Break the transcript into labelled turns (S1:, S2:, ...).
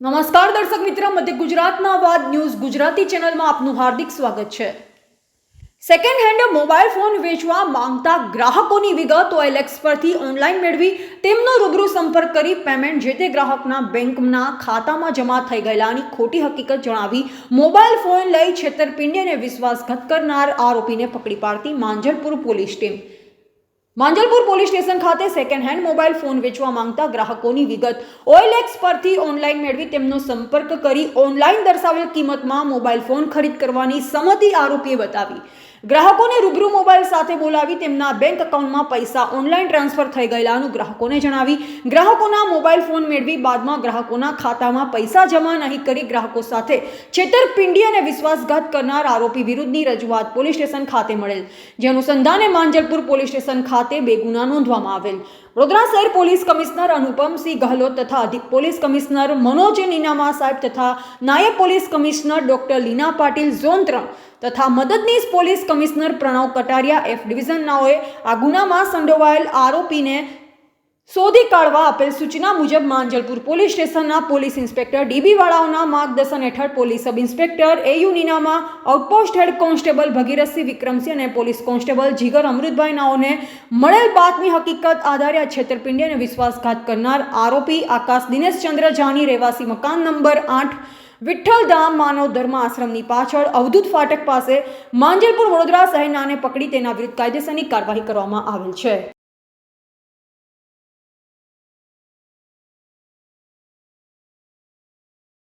S1: નમસ્કાર દર્શક મિત્રો, મધ્ય ગુજરાતના અવાજ ન્યૂઝ ગુજરાતી ચેનલમાં આપનું હાર્દિક સ્વાગત છે। સેકન્ડ હેન્ડ મોબાઈલ ફોન વેચવા માંગતા ગ્રાહકોની વિગત OLX પરથી ઓનલાઈન મેળવી તેમનો રૂબરૂ સંપર્ક કરી પેમેન્ટ જે તે ગ્રાહકના બેંકના ખાતામાં જમા થઈ ગયેલાની ખોટી હકીકત જણાવી મોબાઈલ ફોન લઈ છેતરપિંડી અને વિશ્વાસઘાત કરનાર આરોપીને પકડી પાડતી Manjalpur police team. Manjalpur police station ખાતે સેકન્ડ હેન્ડ મોબાઈલ ફોન વેચવા માંગતા ગ્રાહકોની વિગત OLX પરથી ઓનલાઈન મેળવી તેમનો સંપર્ક કરી ઓનલાઈન દર્શાવેલ કિંમતમાં મોબાઈલ ફોન ખરીદ કરવાની સંમતિ આરોપીએ બતાવી। ગ્રાહકોને રૂબરૂ મોબાઈલ સાથે બોલાવી તેમના બેંક એકાઉન્ટમાં પૈસા ઓનલાઈન ટ્રાન્સફર થઈ ગયેલાનું ગ્રાહકોને જણાવી ગ્રાહકોના મોબાઈલ ફોન મેળવી બાદમાં ગ્રાહકોના ખાતામાં પૈસા જમા નહીં કરી ગ્રાહકો સાથે છેતરપિંડી અને વિશ્વાસઘાત કરનાર આરોપી વિરુદ્ધની રજૂઆત પોલીસ સ્ટેશન ખાતે મળેલ, જે અનુસંધાને માંજલપુર પોલીસ સ્ટેશન ખાતે 2 ગુના નોંધવામાં આવેલ। વડોદરા શહેર પોલીસ કમિશનર અનુપમસિંહ ગહલોત તથા અધિક પોલીસ કમિશનર મનોજ નીનામા સાહેબ તથા નાયબ police commissioner doctor Leena Patil zone 3 તથા મદદનીશ police commissioner Pranav Kataria F division નાઓએ આ ગુનામાં સંડોવાયેલ આરોપીને શોધી કાઢવા આપેલ સૂચના મુજબ માંજલપુર પોલીસ સ્ટેશનના પોલીસ ઇન્સ્પેક્ટર DB વાળાઓના માર્ગદર્શન હેઠળ police sub inspector AU Ninama, outpost head constable Bhagirathsinh Vikramsinh અને પોલીસ કોન્સ્ટેબલ જીગર અમૃતભાઈ નાઓને મળેલ બાતમી હકીકત આધારે આ છેતરપિંડી અને વિશ્વાસઘાત કરનાર આરોપી આકાશ દિનેશ ચંદ્ર જાની રહેવાસી મકાન નંબર 8 વિઠ્ઠલધામ માનવ ધર્મ આશ્રમની પાછળ અવધૂત ફાટક પાસે માંજલપુર વડોદરા શહેરનાને પકડી તેના વિરુદ્ધ કાયદેસરની કાર્યવાહી કરવામાં આવેલ છે।